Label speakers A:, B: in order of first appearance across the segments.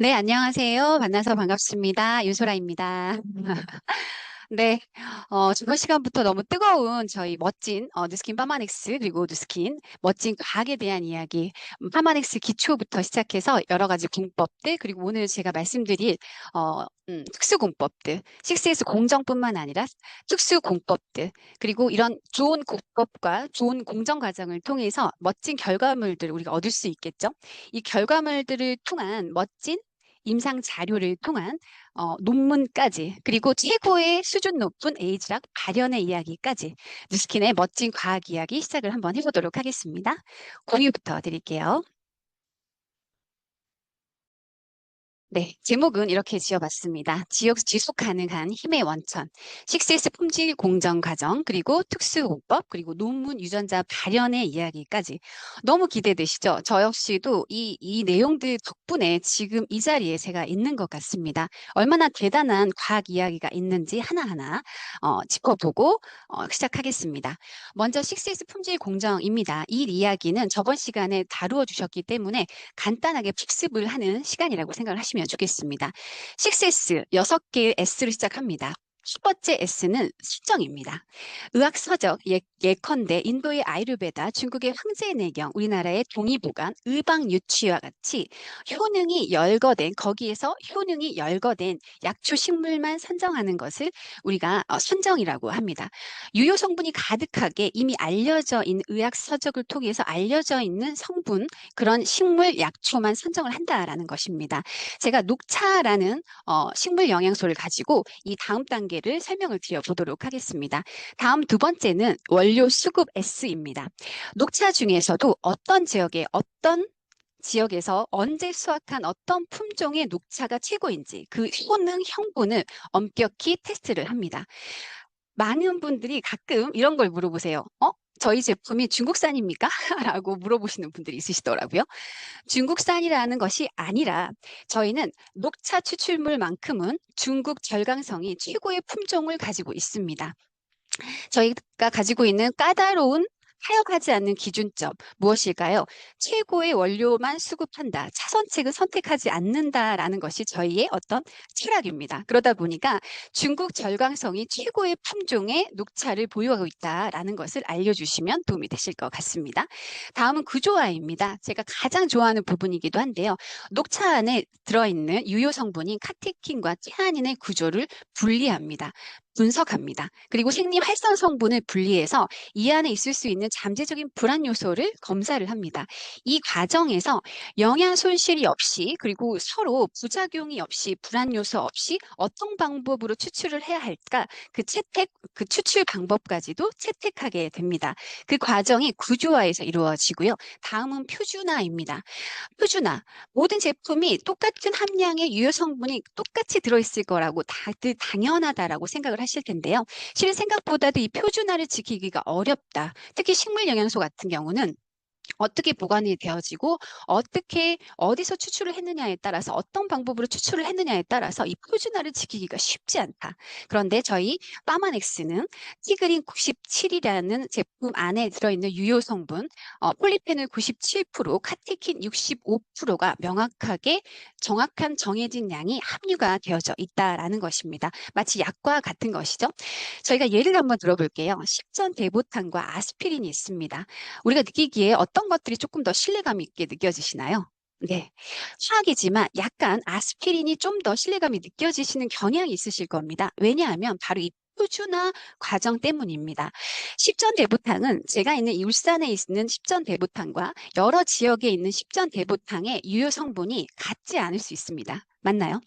A: 네, 안녕하세요. 만나서 반갑습니다. 윤소라입니다. 네, 저번 시간부터 너무 뜨거운 저희 멋진 누스킨 파마넥스 그리고 누스킨 멋진 과학에 대한 이야기, 파마넥스 기초부터 시작해서 여러 가지 공법들 그리고 오늘 제가 말씀드릴 특수 공법들, 6S 공정뿐만 아니라 특수 공법들 그리고 이런 좋은 공법과 좋은 공정 과정을 통해서 멋진 결과물들을 우리가 얻을 수 있겠죠. 이 결과물들을 통한 멋진 임상 자료를 통한 논문까지 그리고 최고의 수준 높은 에이즈락 발현의 이야기까지 누스킨의 멋진 과학 이야기 시작을 한번 해보도록 하겠습니다. 공유부터 드릴게요. 네, 제목은 이렇게 지어봤습니다. 지속 가능한 힘의 원천, 6S 품질 공정 과정, 그리고 특수공법, 그리고 논문 유전자 발현의 이야기까지 너무 기대되시죠? 저 역시도 이 내용들 덕분에 지금 이 자리에 제가 있는 것 같습니다. 얼마나 대단한 과학 이야기가 있는지 하나하나 짚어보고 시작하겠습니다. 먼저 6S 품질 공정입니다. 이 이야기는 저번 시간에 다루어 주셨기 때문에 간단하게 복습을 하는 시간이라고 생각을 하시면 좋겠습니다. 6S, 6개의 S로 시작합니다. 첫 번째 S는 수정입니다. 의학 서적, 예컨대 인도의 아유르베다, 중국의 황제내경, 우리나라의 동의보감, 의방유취와 같이 효능이 열거된, 거기에서 효능이 열거된 약초 식물만 선정하는 것을 우리가 선정이라고 합니다. 유효 성분이 가득하게 이미 알려져 있는 의학 서적을 통해서 알려져 있는 성분, 그런 식물 약초만 선정을 한다라는 것입니다. 제가 녹차라는 식물 영양소를 가지고 이 다음 단계를 설명을 드려보도록 하겠습니다. 다음 두 번째는 원료 수급 S입니다. 녹차 중에서도 어떤 지역에 어떤 지역에서 언제 수확한 어떤 품종의 녹차가 최고인지 그 효능 형분을 엄격히 테스트를 합니다. 많은 분들이 가끔 이런 걸 물어보세요. 저희 제품이 중국산입니까? 라고 물어보시는 분들이 있으시더라고요. 중국산이라는 것이 아니라 저희는 녹차 추출물만큼은 중국 절강성이 최고의 품종을 가지고 있습니다. 저희가 가지고 있는 까다로운 타협하지 않는 기준점 무엇일까요? 최고의 원료만 수급한다. 차선책을 선택하지 않는다라는 것이 저희의 어떤 철학입니다. 그러다 보니까 중국 절강성이 최고의 품종의 녹차를 보유하고 있다라는 것을 알려주시면 도움이 되실 것 같습니다. 다음은 구조화입니다. 제가 가장 좋아하는 부분이기도 한데요. 녹차 안에 들어있는 유효 성분인 카테킨과 티아닌의 구조를 분리합니다. 분석합니다. 그리고 생리 활성 성분을 분리해서 이 안에 있을 수 있는 잠재적인 불안 요소를 검사를 합니다. 이 과정에서 영양 손실이 없이 그리고 서로 부작용이 없이 불안 요소 없이 어떤 방법으로 추출을 해야 할까 그 추출 방법까지도 채택하게 됩니다. 그 과정이 구조화에서 이루어지고요. 다음은 표준화입니다. 표준화. 모든 제품이 똑같은 함량의 유효 성분이 똑같이 들어있을 거라고 다들 당연하다라고 생각을 하실 텐데요. 실은 생각보다도 이 표준화를 지키기가 어렵다. 특히 식물 영양소 같은 경우는 어떻게 보관이 되어지고 어떻게 어디서 추출을 했느냐에 따라서 어떤 방법으로 추출을 했느냐에 따라서 이 표준화를 지키기가 쉽지 않다. 그런데 저희 파마넥스는 티그린 97이라는 제품 안에 들어있는 유효 성분 폴리페놀 97%, 카테킨 65%가 명확하게 정확한 정해진 양이 함유가 되어져 있다라는 것입니다. 마치 약과 같은 것이죠. 저희가 예를 한번 들어볼게요. 십전대보탄과 아스피린이 있습니다. 우리가 느끼기에 어떤 것들이 조금 더 신뢰감 있게 느껴지시나요? 네. 화학이지만 약간 아스피린이 좀 더 신뢰감이 느껴지시는 경향이 있으실 겁니다. 왜냐하면 바로 이 표준화 과정 때문입니다. 십전대보탕은 제가 있는 이 울산에 있는 십전대보탕과 여러 지역에 있는 십전대보탕의 유효 성분이 같지 않을 수 있습니다. 맞나요?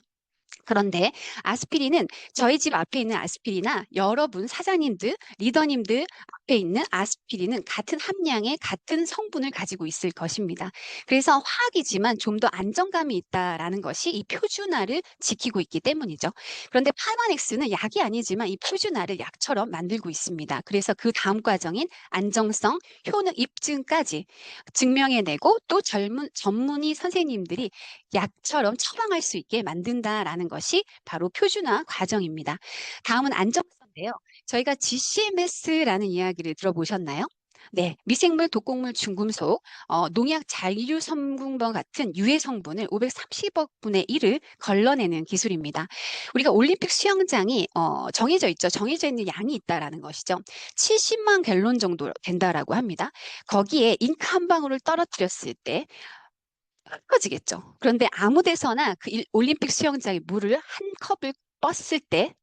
A: 그런데 아스피린은 저희 집 앞에 있는 아스피린이나 여러분 사장님들, 리더님들 앞에 있는 아스피린은 같은 함량의 같은 성분을 가지고 있을 것입니다. 그래서 화학이지만 좀 더 안정감이 있다라는 것이 이 표준화를 지키고 있기 때문이죠. 그런데 파마넥스는 약이 아니지만 이 표준화를 약처럼 만들고 있습니다. 그래서 그 다음 과정인 안정성, 효능 입증까지 증명해내고 또 전문의 선생님들이 약처럼 처방할 수 있게 만든다라는 것이 바로 표준화 과정입니다. 다음은 안정성인데요. 저희가 GCMS라는 이야기를 들어보셨나요? 네, 미생물, 독곡물, 중금속, 농약, 잔류 성분과 같은 유해 성분을 530억 분의 1을 걸러내는 기술입니다. 우리가 올림픽 수영장이 정해져 있죠. 정해져 있는 양이 있다라는 것이죠. 70만 갤론 정도 된다라고 합니다. 거기에 잉크 한 방울을 떨어뜨렸을 때 흩어지겠죠. 그런데 아무 데서나 그 올림픽 수영장에 물을 한 컵을 뻗을 때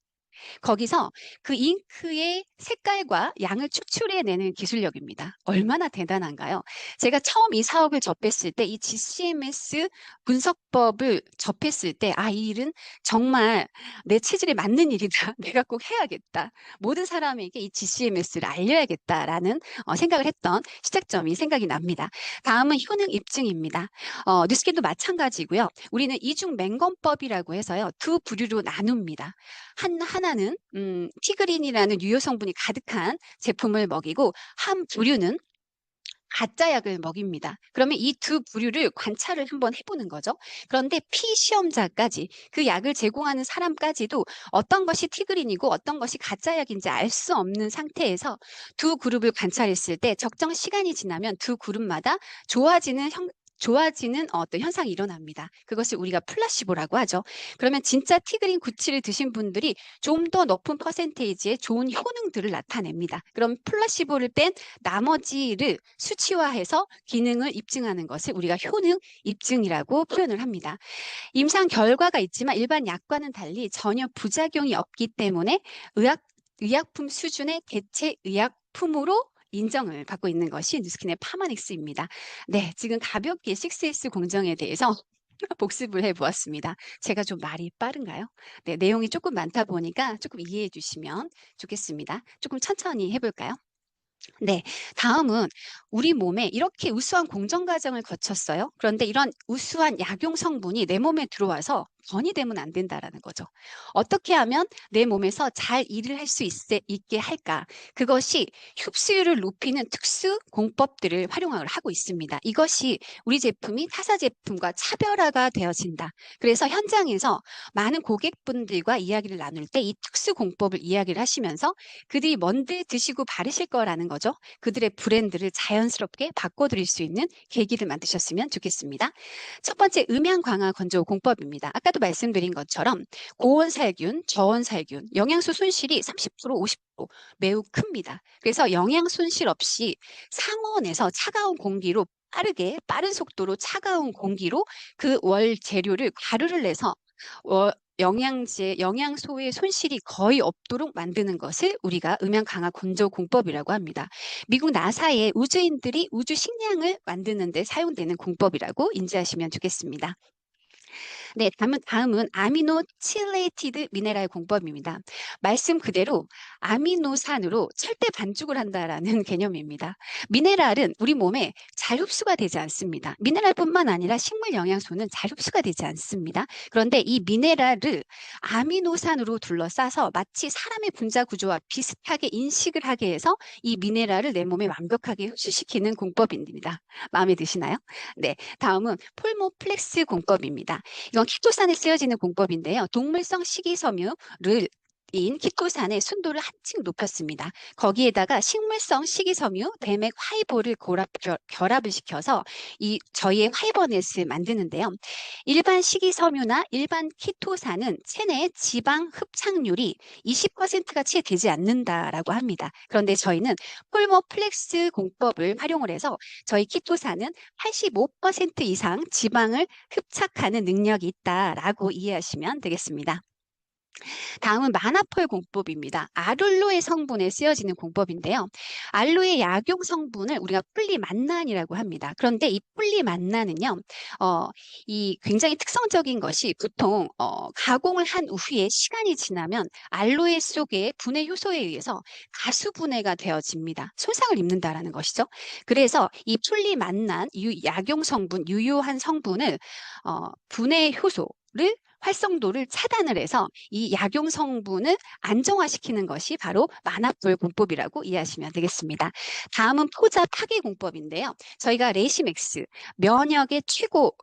A: 거기서 그 잉크의 색깔과 양을 추출해내는 기술력입니다. 얼마나 대단한가요? 제가 처음 이 사업을 접했을 때 이 GCMS 분석법을 접했을 때 이 일은 정말 내 체질에 맞는 일이다. 내가 꼭 해야겠다. 모든 사람에게 이 GCMS를 알려야겠다라는 생각을 했던 시작점이 생각이 납니다. 다음은 효능 입증입니다. 뉴스캔도 마찬가지고요. 우리는 이중 맹검법이라고 해서요. 두 부류로 나눕니다. 하나는 티그린이라는 유효 성분이 가득한 제품을 먹이고 한 부류는 가짜 약을 먹입니다. 그러면 이 두 부류를 관찰을 한번 해보는 거죠. 그런데 피시험자까지 그 약을 제공하는 사람까지도 어떤 것이 티그린이고 어떤 것이 가짜 약인지 알 수 없는 상태에서 두 그룹을 관찰했을 때 적정 시간이 지나면 두 그룹마다 좋아지는 어떤 현상이 일어납니다. 그것을 우리가 플라시보라고 하죠. 그러면 진짜 티그린 구치를 드신 분들이 좀 더 높은 퍼센테이지의 좋은 효능들을 나타냅니다. 그럼 플라시보를 뺀 나머지를 수치화해서 기능을 입증하는 것을 우리가 효능 입증이라고 표현을 합니다. 임상 결과가 있지만 일반 약과는 달리 전혀 부작용이 없기 때문에 의약품 수준의 대체 의약품으로 인정을 받고 있는 것이 뉴스킨의 파마닉스입니다. 네, 지금 가볍게 6S 공정에 대해서 복습을 해보았습니다. 제가 좀 말이 빠른가요? 네, 내용이 조금 많다 보니까 조금 이해해 주시면 좋겠습니다. 조금 천천히 해볼까요? 네, 다음은 우리 몸에 이렇게 우수한 공정 과정을 거쳤어요. 그런데 이런 우수한 약용 성분이 내 몸에 들어와서 전이 되면 안 된다라는 거죠. 어떻게 하면 내 몸에서 잘 일을 할 수 있게 할까? 그것이 흡수율을 높이는 특수 공법들을 활용을 하고 있습니다. 이것이 우리 제품이 타사 제품과 차별화가 되어진다. 그래서 현장에서 많은 고객분들과 이야기를 나눌 때 이 특수 공법을 이야기를 하시면서 그들이 뭔데 드시고 바르실 거라는 거죠. 그들의 브랜드를 자연스럽게 바꿔드릴 수 있는 계기를 만드셨으면 좋겠습니다. 첫 번째, 음양 강화 건조 공법입니다. 아까도 말씀드린 것처럼 고온살균, 저온살균, 영양소 손실이 30%, 50% 매우 큽니다. 그래서 영양 손실 없이 상온에서 차가운 공기로 빠른 속도로 차가운 공기로 그 월 재료를 가루를 내서 영양소의 손실이 거의 없도록 만드는 것을 우리가 음양 강화 건조 공법이라고 합니다. 미국 나사의 우주인들이 우주 식량을 만드는 데 사용되는 공법이라고 인지하시면 좋겠습니다. 네, 다음은 아미노 칠레이티드 미네랄 공법입니다. 말씀 그대로 아미노산으로 철대 반죽을 한다라는 개념입니다. 미네랄은 우리 몸에 잘 흡수가 되지 않습니다. 미네랄뿐만 아니라 식물 영양소는 잘 흡수가 되지 않습니다. 그런데 이 미네랄을 아미노산으로 둘러싸서 마치 사람의 분자 구조와 비슷하게 인식을 하게 해서 이 미네랄을 내 몸에 완벽하게 흡수시키는 공법입니다. 마음에 드시나요? 네, 다음은 폴모플렉스 공법입니다. 이건 키토산에 쓰여지는 공법인데요. 동물성 식이섬유를 인 키토산의 순도를 한층 높였습니다. 거기에다가 식물성 식이섬유, 대맥 화이보를 결합을 시켜서 저희의 화이버넷을 만드는데요. 일반 식이섬유나 일반 키토산은 체내 지방 흡착률이 20%가 채 되지 않는다라고 합니다. 그런데 저희는 폴모플렉스 공법을 활용을 해서 저희 키토산은 85% 이상 지방을 흡착하는 능력이 있다라고 이해하시면 되겠습니다. 다음은 마나폴 공법입니다. 알룰로의 성분에 쓰여지는 공법인데요. 알로의 약용 성분을 우리가 폴리만난이라고 합니다. 그런데 이 폴리만난은요, 이 굉장히 특성적인 것이 보통 가공을 한 후에 시간이 지나면 알로에 속의 분해 효소에 의해서 가수분해가 되어집니다. 손상을 입는다라는 것이죠. 그래서 이 폴리만난 약용 성분, 유효한 성분을 분해 효소를 활성도를 차단을 해서 이 약용 성분을 안정화시키는 것이 바로 마나폴 공법이라고 이해하시면 되겠습니다. 다음은 포자 파괴 공법인데요. 저희가 레시맥스, 면역의 최고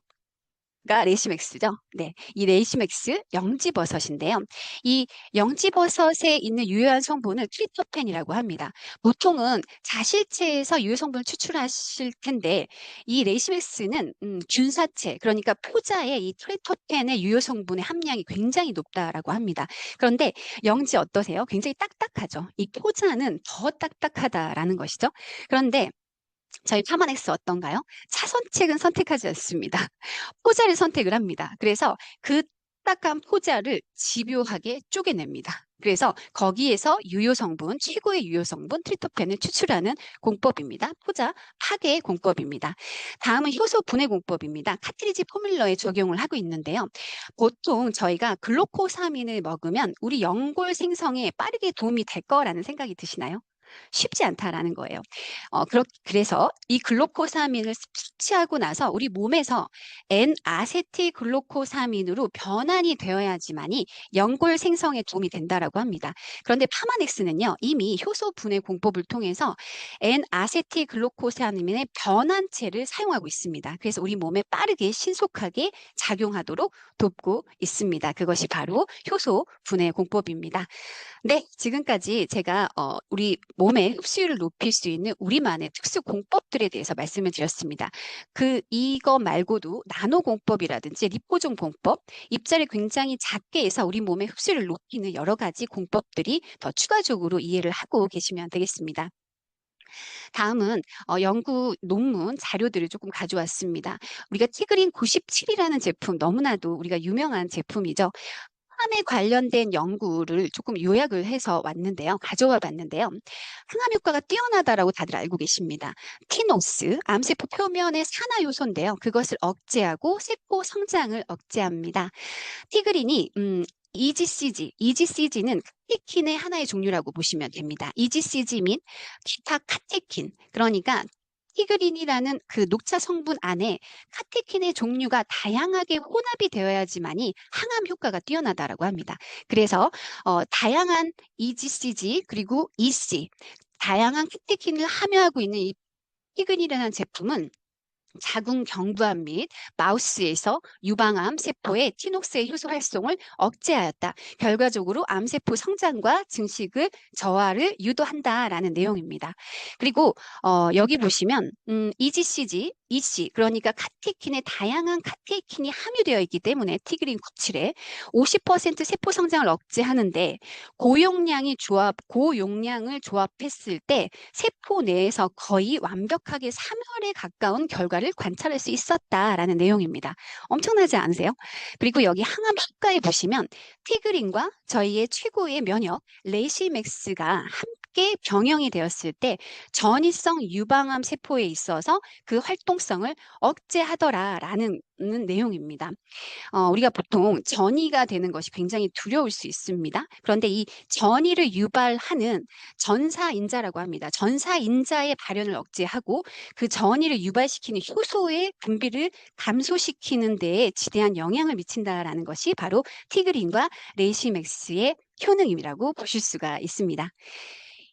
A: 가 레시맥스죠. 네, 이 레시맥스 영지버섯인데요. 이 영지버섯에 있는 유효한 성분을 트리토펜이라고 합니다. 보통은 자실체에서 유효 성분을 추출하실 텐데 이 레시맥스는 균사체, 그러니까 포자에 이 트리토펜의 유효 성분의 함량이 굉장히 높다라고 합니다. 그런데 영지 어떠세요? 굉장히 딱딱하죠. 이 포자는 더 딱딱하다라는 것이죠. 그런데 저희 파마넥스 어떤가요? 차선책은 선택하지 않습니다. 포자를 선택을 합니다. 그래서 그 딱딱한 포자를 집요하게 쪼개냅니다. 그래서 거기에서 유효 성분, 최고의 유효 성분 트리토펜을 추출하는 공법입니다. 포자 파괴 공법입니다. 다음은 효소 분해 공법입니다. 카트리지 포뮬러에 적용을 하고 있는데요. 보통 저희가 글루코사민을 먹으면 우리 연골 생성에 빠르게 도움이 될 거라는 생각이 드시나요? 쉽지 않다라는 거예요. 그래서 이 글루코사민을 섭취하고 나서 우리 몸에서 N아세틸글루코사민으로 변환이 되어야지만이 연골 생성에 도움이 된다라고 합니다. 그런데 파마넥스는요, 이미 효소 분해 공법을 통해서 N아세틸글루코사민의 변환체를 사용하고 있습니다. 그래서 우리 몸에 빠르게 신속하게 작용하도록 돕고 있습니다. 그것이 바로 효소 분해 공법입니다. 네, 지금까지 제가 우리 몸의 흡수율을 높일 수 있는 우리만의 특수 공법들에 대해서 말씀을 드렸습니다. 이거 말고도 나노 공법이라든지 리포종 공법, 입자를 굉장히 작게 해서 우리 몸의 흡수율을 높이는 여러 가지 공법들이 더 추가적으로 이해를 하고 계시면 되겠습니다. 다음은 연구 논문 자료들을 조금 가져왔습니다. 우리가 티그린 97이라는 제품, 너무나도 우리가 유명한 제품이죠. 항암에 관련된 연구를 조금 요약을 해서 왔는데요. 가져와 봤는데요. 항암 효과가 뛰어나다라고 다들 알고 계십니다. 티노스, 암세포 표면의 산화 요소인데요. 그것을 억제하고 세포 성장을 억제합니다. 티그린이 EGCG는 카테킨의 하나의 종류라고 보시면 됩니다. EGCG 및 기타 카테킨, 그러니까 티그린이라는 그 녹차 성분 안에 카테킨의 종류가 다양하게 혼합이 되어야지만이 항암 효과가 뛰어나다라고 합니다. 그래서 다양한 EGCG 그리고 EC, 다양한 카테킨을 함유하고 있는 이 티그린이라는 제품은 자궁 경부암 및 마우스에서 유방암 세포의 티녹스의 효소 활성을 억제하였다. 결과적으로 암세포 성장과 증식을 저하를 유도한다라는 내용입니다. 그리고 여기 보시면 EGCG, EC, 그러니까 카테킨의 다양한 카테킨이 함유되어 있기 때문에 티그린 97에 50% 세포 성장을 억제하는데 고용량을 조합했을 때 세포 내에서 거의 완벽하게 사멸에 가까운 결과를 관찰할 수 있었다라는 내용입니다. 엄청나지 않으세요? 그리고 여기 항암 효과에 보시면 티그린과 저희의 최고의 면역 레시맥스가 함께 병영이 되었을 때 전이성 유방암 세포에 있어서 그 활동성을 억제하더라라는 내용입니다. 우리가 보통 전이가 되는 것이 굉장히 두려울 수 있습니다. 그런데 이 전이를 유발하는 전사인자라고 합니다. 전사인자의 발현을 억제하고 그 전이를 유발시키는 효소의 분비를 감소시키는 데에 지대한 영향을 미친다라는 것이 바로 티그린과 레시맥스의 효능이라고 보실 수가 있습니다.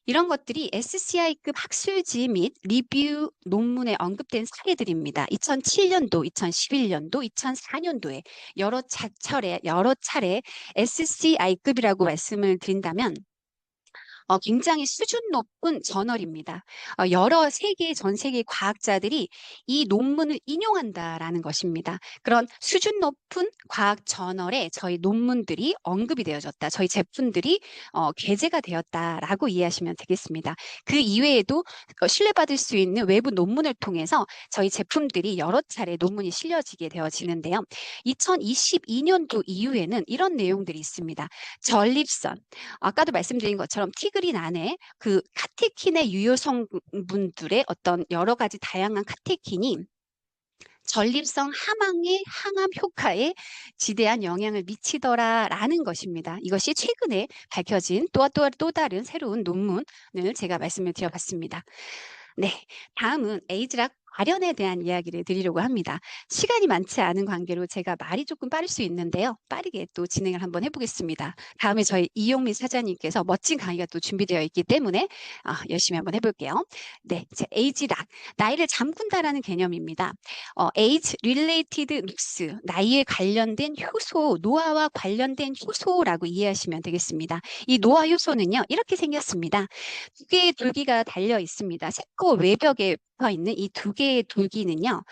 A: 이런 것들이 SCI급 학술지 및 리뷰 논문에 언급된 사례들입니다. 2007년도, 2011년도, 2004년도에 여러 차례 SCI급이라고 말씀을 드린다면 굉장히 수준 높은 저널입니다. 전 세계 과학자들이 이 논문을 인용한다라는 것입니다. 그런 수준 높은 과학 저널에 저희 논문들이 언급이 되어졌다. 저희 제품들이 게재가 되었다라고 이해하시면 되겠습니다. 그 이외에도 신뢰받을 수 있는 외부 논문을 통해서 저희 제품들이 여러 차례 논문이 실려지게 되어지는데요. 2022년도 이후에는 이런 내용들이 있습니다. 전립선, 아까도 말씀드린 것처럼 티그린 안에 그 카테킨의 유효 성분들의 어떤 여러 가지 다양한 카테킨이 전립선 함항의 항암 효과에 지대한 영향을 미치더라라는 것입니다. 이것이 최근에 밝혀진 또 다른 새로운 논문을 제가 말씀을 드려봤습니다. 네, 다음은 에이즈락 발현에 대한 이야기를 드리려고 합니다. 시간이 많지 않은 관계로 제가 말이 조금 빠를 수 있는데요. 빠르게 또 진행을 한번 해보겠습니다. 다음에 저희 이용미 사장님께서 멋진 강의가 또 준비되어 있기 때문에 열심히 한번 해볼게요. 네, 제 에이지락, 나이를 잠군다라는 개념입니다. age related looks, 나이에 관련된 효소, 노화와 관련된 효소라고 이해하시면 되겠습니다. 이 노화 효소는요, 이렇게 생겼습니다. 두 개의 돌기가 달려 있습니다. 세포 외벽에 붙어 있는 이 두 개의 돌기는요,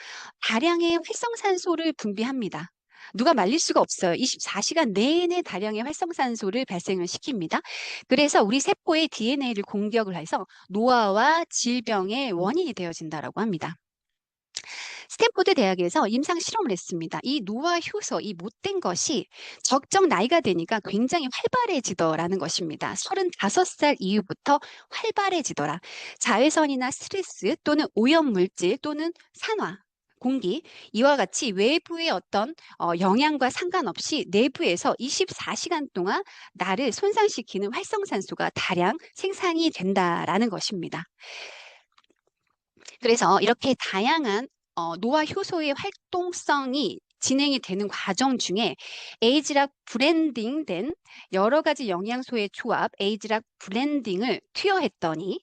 A: 다량의 활성산소를 분비합니다. 누가 말릴 수가 없어요. 24시간 내내 다량의 활성산소를 발생을 시킵니다. 그래서 우리 세포의 DNA를 공격을 해서 노화와 질병의 원인이 되어진다라고 합니다. 스탠포드 대학에서 임상 실험을 했습니다. 이 노화 효소, 이 못된 것이 적정 나이가 되니까 굉장히 활발해지더라는 것입니다. 35살 이후부터 활발해지더라. 자외선이나 스트레스 또는 오염물질 또는 산화, 공기, 이와 같이 외부의 어떤 영향과 상관없이 내부에서 24시간 동안 나를 손상시키는 활성산소가 다량 생산이 된다라는 것입니다. 그래서 이렇게 다양한 노화 효소의 활동성이 진행이 되는 과정 중에 에이지락 브랜딩된 여러 가지 영양소의 조합, 에이지락 브랜딩을 투여했더니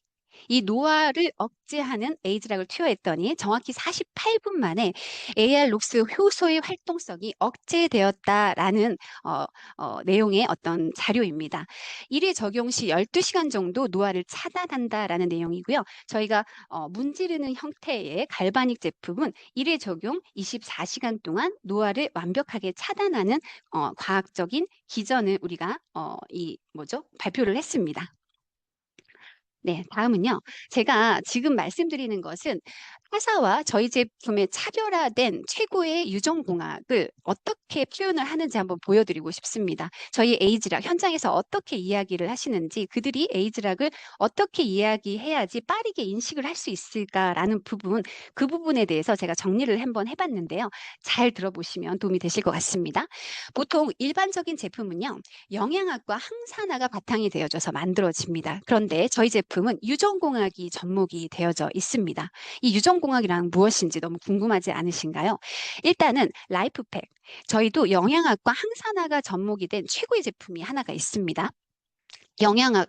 A: 이 노화를 억제하는 에이지락을 투여했더니 정확히 48분 만에 AR-록스 효소의 활동성이 억제되었다라는 내용의 어떤 자료입니다. 1회 적용 시 12시간 정도 노화를 차단한다라는 내용이고요. 저희가 문지르는 형태의 갈바닉 제품은 1회 적용 24시간 동안 노화를 완벽하게 차단하는 과학적인 기전을 우리가 발표를 했습니다. 네, 다음은요. 제가 지금 말씀드리는 것은 타사와 저희 제품의 차별화된 최고의 유전공학을 어떻게 표현을 하는지 한번 보여드리고 싶습니다. 저희 에이지락 현장에서 어떻게 이야기를 하시는지, 그들이 에이지락을 어떻게 이야기해야지 빠르게 인식을 할 수 있을까라는 부분, 그 부분에 대해서 제가 정리를 한번 해봤는데요. 잘 들어보시면 도움이 되실 것 같습니다. 보통 일반적인 제품은요, 영양학과 항산화가 바탕이 되어져서 만들어집니다. 그런데 저희 제품은 유전공학이 접목이 되어져 있습니다. 이 유전공학이란 무엇인지 너무 궁금하지 않으신가요? 일단은 라이프팩, 저희도 영양학과 항산화가 접목이 된 최고의 제품이 하나가 있습니다. 영양학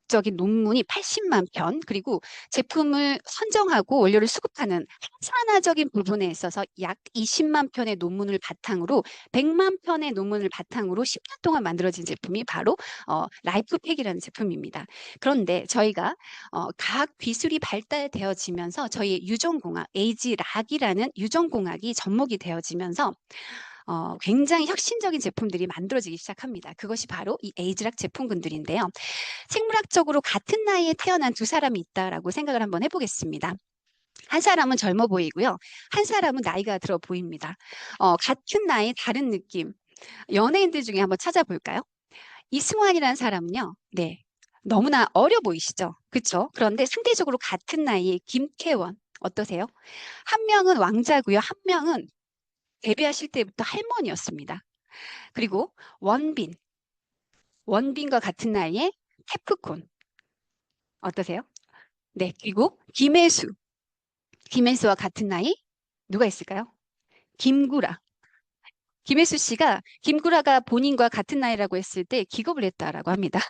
A: 적인 논문이 80만 편, 그리고 제품을 선정하고 원료를 수급하는 항산화적인 부분에 있어서 약 20만 편의 논문을 바탕으로 100만 편의 논문을 바탕으로 10년 동안 만들어진 제품이 바로 라이프팩이라는 제품입니다. 그런데 저희가 과학 기술이 발달되어지면서 저희의 유전공학, 에이지락이라는 유전공학이 접목이 되어지면서 굉장히 혁신적인 제품들이 만들어지기 시작합니다. 그것이 바로 이 에이지락 제품군들인데요. 생물학적으로 같은 나이에 태어난 두 사람이 있다라고 생각을 한번 해보겠습니다. 한 사람은 젊어 보이고요. 한 사람은 나이가 들어 보입니다. 같은 나이 다른 느낌. 연예인들 중에 한번 찾아볼까요? 이승환이라는 사람은요. 네, 너무나 어려 보이시죠? 그렇죠? 그런데 상대적으로 같은 나이에 김태원 어떠세요? 한 명은 왕자고요. 한 명은 데뷔하실 때부터 할머니였습니다. 그리고 원빈과 같은 나이에 테프콘 어떠세요? 네, 그리고 김혜수와 같은 나이 누가 있을까요? 김구라. 김혜수 씨가 김구라가 본인과 같은 나이라고 했을 때 기겁을 했다라고 합니다.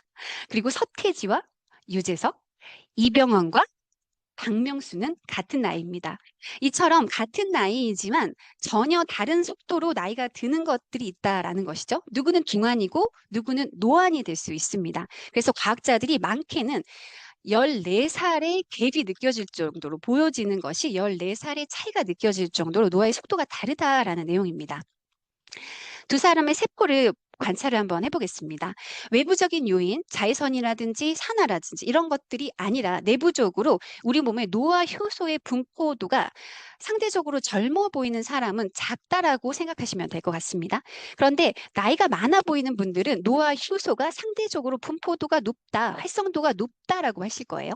A: 그리고 서태지와 유재석, 이병헌과 박명수는 같은 나이입니다. 이처럼 같은 나이이지만 전혀 다른 속도로 나이가 드는 것들이 있다라는 것이죠. 누구는 중환이고 누구는 노안이 될 수 있습니다. 그래서 과학자들이 많게는 14살의 갭이 느껴질 정도로 보여지는 것이 14살의 차이가 느껴질 정도로 노화의 속도가 다르다라는 내용입니다. 두 사람의 세포를 관찰을 한번 해보겠습니다. 외부적인 요인, 자외선이라든지 산화라든지 이런 것들이 아니라 내부적으로 우리 몸의 노화 효소의 분포도가 상대적으로 젊어 보이는 사람은 작다라고 생각하시면 될 것 같습니다. 그런데 나이가 많아 보이는 분들은 노화 효소가 상대적으로 분포도가 높다, 활성도가 높다라고 하실 거예요.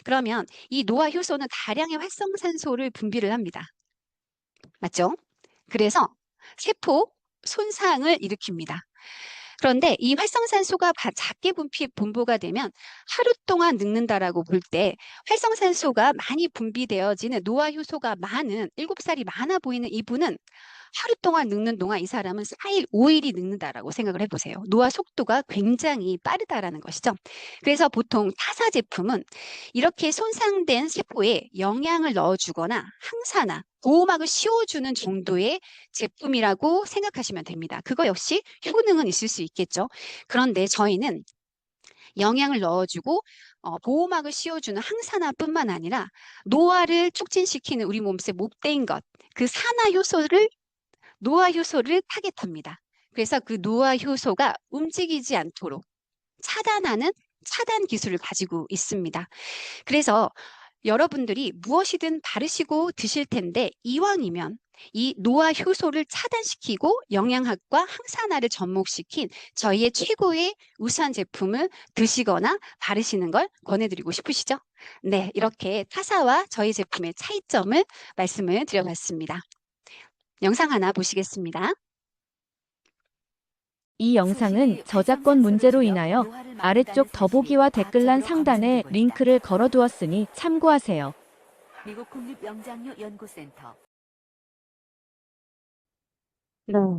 A: 그러면 이 노화 효소는 다량의 활성산소를 분비를 합니다. 맞죠? 그래서 세포 손상을 일으킵니다. 그런데 이 활성산소가 작게 분포가 되면 하루 동안 늙는다라고 볼 때 활성산소가 많이 분비되어지는 노화 효소가 많은 7살이 많아 보이는 이분은 하루 동안 늙는 동안 이 사람은 4일, 5일이 늙는다라고 생각을 해보세요. 노화 속도가 굉장히 빠르다라는 것이죠. 그래서 보통 타사 제품은 이렇게 손상된 세포에 영양을 넣어주거나 항산화, 보호막을 씌워주는 정도의 제품이라고 생각하시면 됩니다. 그거 역시 효능은 있을 수 있겠죠. 그런데 저희는 영양을 넣어주고 보호막을 씌워주는 항산화뿐만 아니라 노화를 촉진시키는 우리 몸속에 못된 것, 그 산화 효소를 노화 효소를 타겟합니다. 그래서 그 노화 효소가 움직이지 않도록 차단하는 차단 기술을 가지고 있습니다. 그래서 여러분들이 무엇이든 바르시고 드실 텐데 이왕이면 이 노화 효소를 차단시키고 영양학과 항산화를 접목시킨 저희의 최고의 우수한 제품을 드시거나 바르시는 걸 권해드리고 싶으시죠? 네, 이렇게 타사와 저희 제품의 차이점을 말씀을 드려봤습니다. 영상 하나 보시겠습니다.
B: 이 영상은 저작권 문제로 인하여 아래쪽 더보기와 댓글란 상단에 링크를 걸어두었으니 참고하세요.
C: 미국 국립영장류연구센터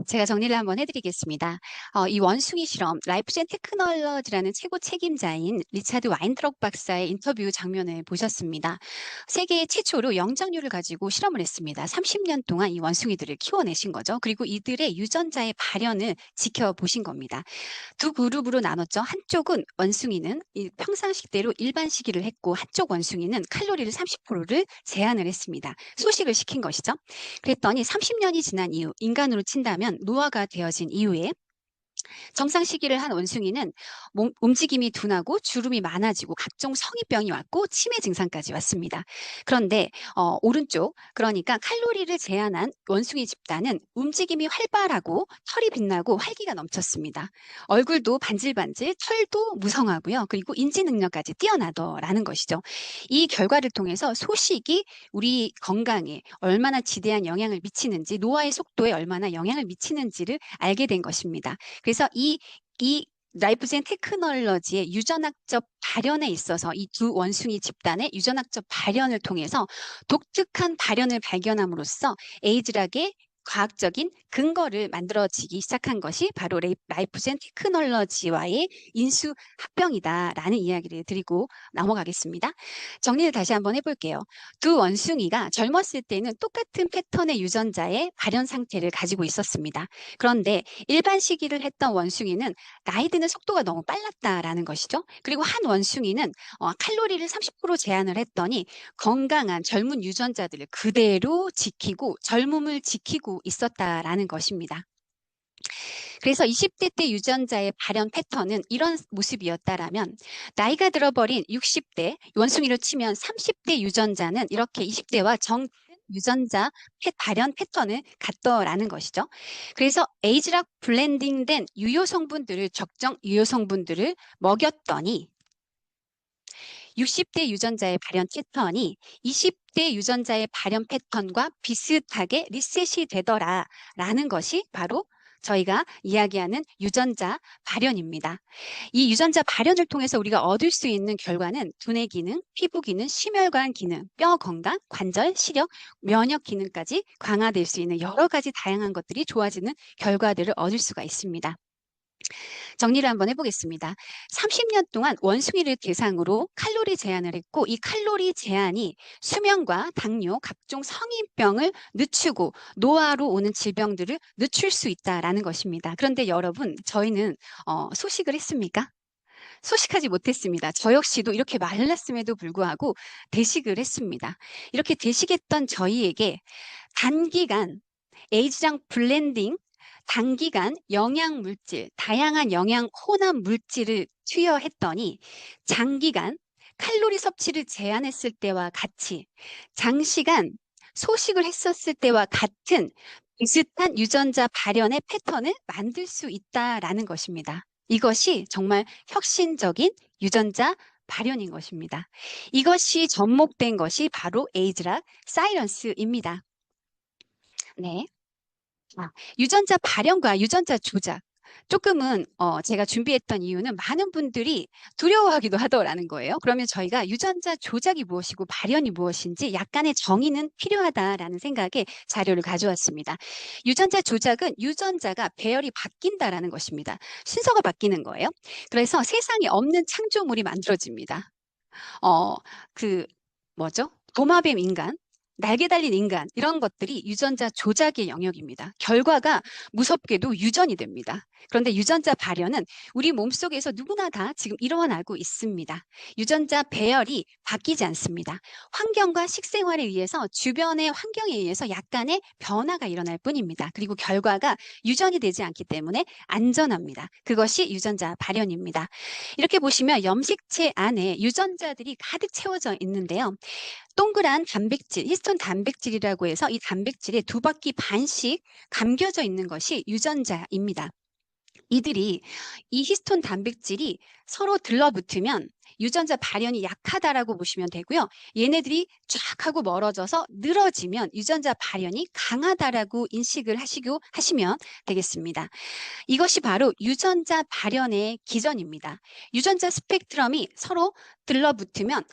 A: 제가 정리를 한번 해드리겠습니다. 이 원숭이 실험, 라이프젠 테크놀로지라는 최고 책임자인 리차드 와인트럭 박사의 인터뷰 장면을 보셨습니다. 세계 최초로 영장류를 가지고 실험을 했습니다. 30년 동안 이 원숭이들을 키워내신 거죠. 그리고 이들의 유전자의 발현을 지켜보신 겁니다. 두 그룹으로 나눴죠. 한쪽은 원숭이는 평상식대로 일반식이를 했고 한쪽 원숭이는 칼로리를 30%를 제한을 했습니다. 소식을 시킨 것이죠. 그랬더니 30년이 지난 이후 인간으로 친다면 노화가 되어진 이후에 정상 시기를 한 원숭이는 움직임이 둔하고 주름이 많아지고 각종 성인병이 왔고 치매 증상까지 왔습니다. 그런데 오른쪽 그러니까 칼로리를 제한한 원숭이 집단은 움직임이 활발하고 털이 빛나고 활기가 넘쳤습니다. 얼굴도 반질반질, 털도 무성하고요. 그리고 인지 능력까지 뛰어나더라는 것이죠. 이 결과를 통해서 소식이 우리 건강에 얼마나 지대한 영향을 미치는지, 노화의 속도에 얼마나 영향을 미치는지를 알게 된 것입니다. 그래서 이 라이프젠 테크놀로지의 유전학적 발현에 있어서 이 두 원숭이 집단의 유전학적 발현을 통해서 독특한 발현을 발견함으로써 에이즈락의 과학적인 근거를 만들어지기 시작한 것이 바로 라이프젠 테크놀로지와의 인수 합병이다라는 이야기를 드리고 넘어가겠습니다. 정리를 다시 한번 해볼게요. 두 원숭이가 젊었을 때는 똑같은 패턴의 유전자의 발현 상태를 가지고 있었습니다. 그런데 일반 시기를 했던 원숭이는 나이 드는 속도가 너무 빨랐다라는 것이죠. 그리고 한 원숭이는 칼로리를 30% 제한을 했더니 건강한 젊은 유전자들을 그대로 지키고 젊음을 지키고 있었다라는 것입니다. 그래서 20대 때 유전자의 발현 패턴은 이런 모습이었다라면 나이가 들어버린 60대 원숭이로 치면 30대 유전자는 이렇게 20대와 유전자 발현 패턴을 갖더라는 것이죠. 그래서 에이즈락 블렌딩된 유효 성분들을 적정 유효 성분들을 먹였더니 60대 유전자의 발현 패턴이 20대 유전자의 발현 패턴과 비슷하게 리셋이 되더라라는 것이 바로 저희가 이야기하는 유전자 발현입니다. 이 유전자 발현을 통해서 우리가 얻을 수 있는 결과는 두뇌 기능, 피부 기능, 심혈관 기능, 뼈 건강, 관절, 시력, 면역 기능까지 강화될 수 있는 여러 가지 다양한 것들이 좋아지는 결과들을 얻을 수가 있습니다. 정리를 한번 해보겠습니다. 30년 동안 원숭이를 대상으로 칼로리 제한을 했고 이 칼로리 제한이 수명과 당뇨, 각종 성인병을 늦추고 노화로 오는 질병들을 늦출 수 있다라는 것입니다. 그런데 여러분, 저희는 소식을 했습니까? 소식하지 못했습니다. 저 역시도 이렇게 말랐음에도 불구하고 대식을 했습니다. 이렇게 대식했던 저희에게 단기간 에이즈장 블렌딩 단기간 영양 물질, 다양한 영양 혼합 물질을 투여했더니 장기간 칼로리 섭취를 제한했을 때와 같이 장시간 소식을 했었을 때와 같은 비슷한 유전자 발현의 패턴을 만들 수 있다라는 것입니다. 이것이 정말 혁신적인 유전자 발현인 것입니다. 이것이 접목된 것이 바로 에이즈락 사이런스입니다. 네. 유전자 발현과 유전자 조작. 조금은 제가 준비했던 이유는 많은 분들이 두려워하기도 하더라는 거예요. 그러면 저희가 유전자 조작이 무엇이고 발현이 무엇인지 약간의 정의는 필요하다라는 생각에 자료를 가져왔습니다. 유전자 조작은 유전자가 배열이 바뀐다라는 것입니다. 순서가 바뀌는 거예요. 그래서 세상에 없는 창조물이 만들어집니다. 어, 그 뭐죠? 도마뱀 인간, 날개 달린 인간 이런 것들이 유전자 조작의 영역입니다. 결과가 무섭게도 유전이 됩니다. 그런데 유전자 발현은 우리 몸속에서 누구나 다 지금 일어나고 있습니다. 유전자 배열이 바뀌지 않습니다. 환경과 식생활에 의해서 주변의 환경에 의해서 약간의 변화가 일어날 뿐입니다. 그리고 결과가 유전이 되지 않기 때문에 안전합니다. 그것이 유전자 발현입니다. 이렇게 보시면 염색체 안에 유전자들이 가득 채워져 있는데요. 동그란 단백질, 히스톤 단백질이라고 해서 이 단백질에 2바퀴 반씩 감겨져 있는 것이 유전자입니다. 이들이 이 히스톤 단백질이 서로 들러붙으면 유전자 발현이 약하다라고 보시면 되고요. 얘네들이 쫙 하고 멀어져서 늘어지면 유전자 발현이 강하다라고 인식을 하시면 되겠습니다. 이것이 바로 유전자 발현의 기전입니다. 유전자 스펙트럼이 서로 들러붙으면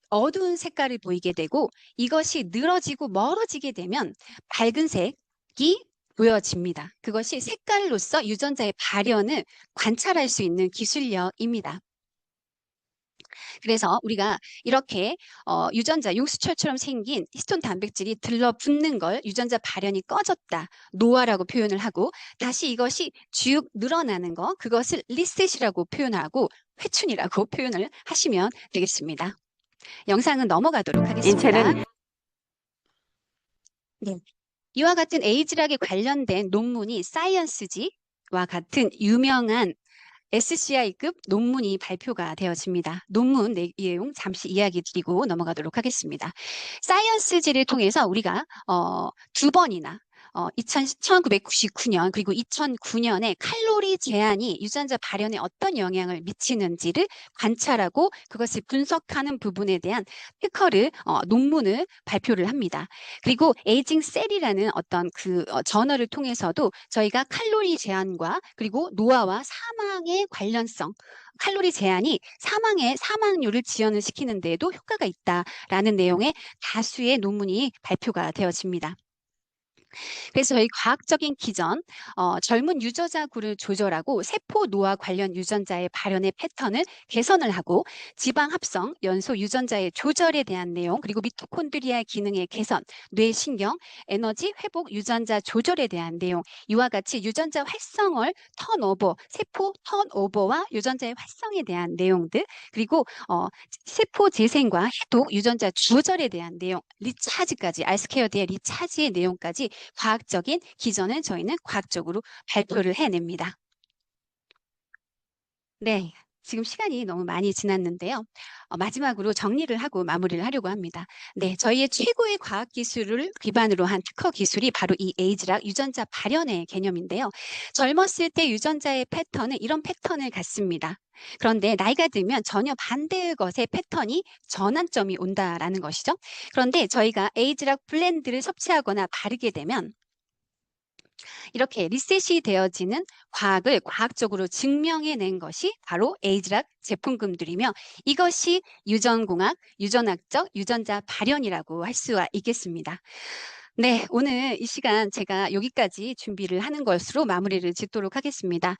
A: 어두운 색깔을 보이게 되고 이것이 늘어지고 멀어지게 되면 밝은 색이 보여집니다. 그것이 색깔로서 유전자의 발현을 관찰할 수 있는 기술력입니다. 그래서 우리가 이렇게 유전자 용수철처럼 생긴 히스톤 단백질이 들러붙는 걸 유전자 발현이 꺼졌다, 노화라고 표현을 하고 다시 이것이 쭉 늘어나는 거 그것을 리셋이라고 표현하고 회춘이라고 표현을 하시면 되겠습니다. 영상은 넘어가도록 하겠습니다. 네. 이와 같은 에이즈락에 관련된 논문이 사이언스지와 같은 유명한 SCI급 논문이 발표가 되어집니다. 논문 내용 잠시 이야기 드리고 넘어가도록 하겠습니다. 사이언스지를 통해서 우리가 2번이나 1999년 그리고 2009년에 칼로리 제한이 유전자 발현에 어떤 영향을 미치는지를 관찰하고 그것을 분석하는 부분에 대한 특허를 논문을 발표를 합니다. 그리고 에이징 셀이라는 어떤 저널을 통해서도 저희가 칼로리 제한과 그리고 노화와 사망의 관련성 칼로리 제한이 사망률을 지연을 시키는 데에도 효과가 있다라는 내용의 다수의 논문이 발표가 되어집니다. 그래서 저희 과학적인 기전, 젊은 유전자구를 조절하고 세포 노화 관련 유전자의 발현의 패턴을 개선을 하고 지방 합성, 연소 유전자의 조절에 대한 내용, 그리고 미토콘드리아의 기능의 개선, 뇌신경, 에너지 회복 유전자 조절에 대한 내용, 이와 같이 유전자 활성을 턴오버, 세포 턴오버와 유전자의 활성에 대한 내용들, 그리고 세포 재생과 해독, 유전자 조절에 대한 내용, 리차즈까지, 알스케어드의 리차즈의 내용까지 과학적인 기전을 저희는 과학적으로 발표를 해냅니다. 네, 지금 시간이 너무 많이 지났는데요. 마지막으로 정리를 하고 마무리를 하려고 합니다. 네, 저희의 최고의 과학기술을 기반으로 한 특허 기술이 바로 이 에이즈락 유전자 발현의 개념인데요. 젊었을 때 유전자의 패턴은 이런 패턴을 갖습니다. 그런데 나이가 들면 전혀 반대의 것의 패턴이 전환점이 온다라는 것이죠. 그런데 저희가 에이즈락 블렌드를 섭취하거나 바르게 되면 이렇게 리셋이 되어지는 과학을 과학적으로 증명해낸 것이 바로 에이즈락 제품군들이며 이것이 유전공학, 유전학적 유전자 발현이라고 할 수가 있겠습니다. 네, 오늘 이 시간 제가 여기까지 준비를 하는 것으로 마무리를 짓도록 하겠습니다.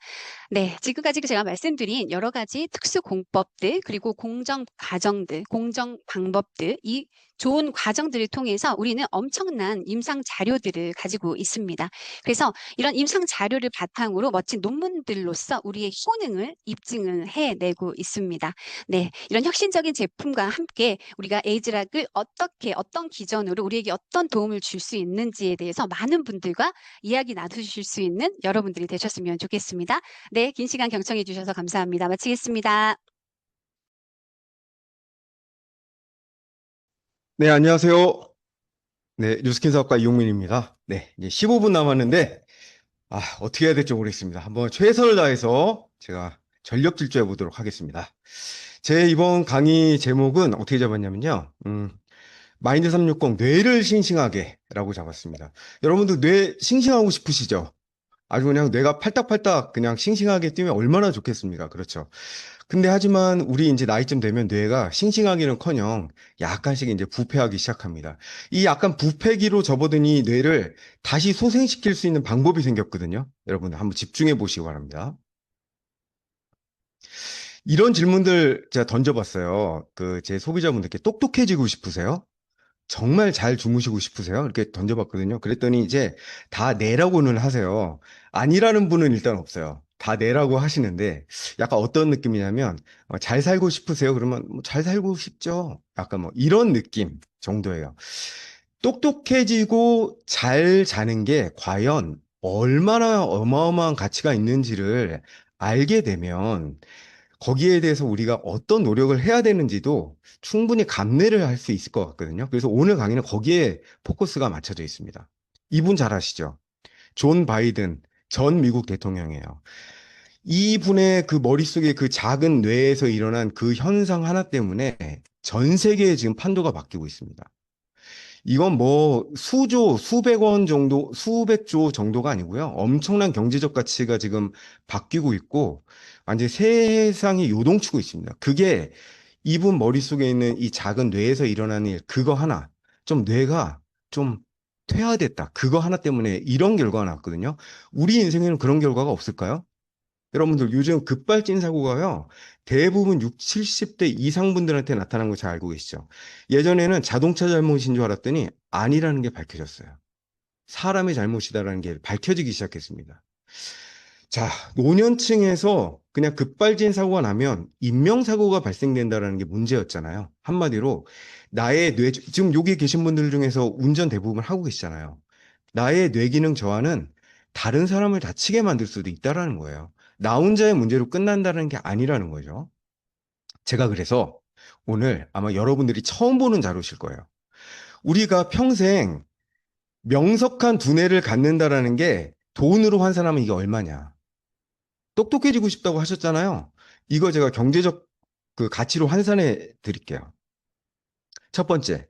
A: 네, 지금까지 제가 말씀드린 여러 가지 특수 공법들 그리고 공정 과정들, 공정 방법들 이 좋은 과정들을 통해서 우리는 엄청난 임상 자료들을 가지고 있습니다. 그래서 이런 임상 자료를 바탕으로 멋진 논문들로서 우리의 효능을 입증을 해내고 있습니다. 네, 이런 혁신적인 제품과 함께 우리가 에이즈락을 어떤 기전으로 우리에게 어떤 도움을 줄 수 있는지에 대해서 많은 분들과 이야기 나누실 수 있는 여러분들이 되셨으면 좋겠습니다. 네, 긴 시간 경청해 주셔서 감사합니다. 마치겠습니다.
D: 네, 안녕하세요. 네, 뉴스킨 사업가 이용민입니다. 네, 이제 15분 남았는데, 어떻게 해야 될지 모르겠습니다. 한번 최선을 다해서 제가 전력 질주해 보도록 하겠습니다. 제 이번 강의 제목은 어떻게 잡았냐면요. 마인드 360 뇌를 싱싱하게 라고 잡았습니다. 여러분도 뇌 싱싱하고 싶으시죠? 아주 그냥 뇌가 팔딱팔딱 그냥 싱싱하게 뛰면 얼마나 좋겠습니까? 그렇죠. 근데 하지만 우리 이제 나이쯤 되면 뇌가 싱싱하기는커녕 약간씩 이제 부패하기 시작합니다. 이 약간 부패기로 접어든 이 뇌를 다시 소생시킬 수 있는 방법이 생겼거든요. 여러분 한번 집중해 보시기 바랍니다. 이런 질문들 제가 던져봤어요. 그 제 소비자분들께 똑똑해지고 싶으세요? 정말 잘 주무시고 싶으세요? 이렇게 던져봤거든요. 그랬더니 이제 다 네라고는 하세요. 아니라는 분은 일단 없어요. 다 네라고 하시는데 약간 어떤 느낌이냐면 잘 살고 싶으세요? 그러면 뭐잘 살고 싶죠. 약간 뭐 이런 느낌 정도예요. 똑똑해지고 잘 자는 게 과연 얼마나 어마어마한 가치가 있는지를 알게 되면 거기에 대해서 우리가 어떤 노력을 해야 되는지도 충분히 감내를 할 수 있을 것 같거든요. 그래서 오늘 강의는 거기에 포커스가 맞춰져 있습니다. 이분 잘 아시죠? 존 바이든 전 미국 대통령이에요. 이분의 그 머릿속에 그 작은 뇌에서 일어난 그 현상 하나 때문에 전 세계에 지금 판도가 바뀌고 있습니다. 이건 뭐 수조, 수백 원 정도, 수백 조 정도가 아니고요. 엄청난 경제적 가치가 지금 바뀌고 있고, 완전 세상이 요동치고 있습니다. 그게 이분 머릿속에 있는 이 작은 뇌에서 일어나는 일, 그거 하나, 좀 뇌가 좀 퇴화됐다. 그거 하나 때문에 이런 결과가 났거든요. 우리 인생에는 그런 결과가 없을까요? 여러분들 요즘 급발진 사고가요. 대부분 6, 70대 이상 분들한테 나타난 거 잘 알고 계시죠? 예전에는 자동차 잘못인 줄 알았더니 아니라는 게 밝혀졌어요. 사람의 잘못이다라는 게 밝혀지기 시작했습니다. 자, 노년층에서 그냥 급발진 사고가 나면 인명사고가 발생된다는 게 문제였잖아요. 한마디로 나의 지금 여기 계신 분들 중에서 운전 대부분 하고 계시잖아요. 나의 뇌기능 저하는 다른 사람을 다치게 만들 수도 있다라는 거예요. 나 혼자의 문제로 끝난다는 게 아니라는 거죠. 제가 그래서 오늘 아마 여러분들이 처음 보는 자료실 거예요. 우리가 평생 명석한 두뇌를 갖는다라는 게 돈으로 환산하면 이게 얼마냐. 똑똑해지고 싶다고 하셨잖아요. 이거 제가 경제적 그 가치로 환산해 드릴게요. 첫 번째,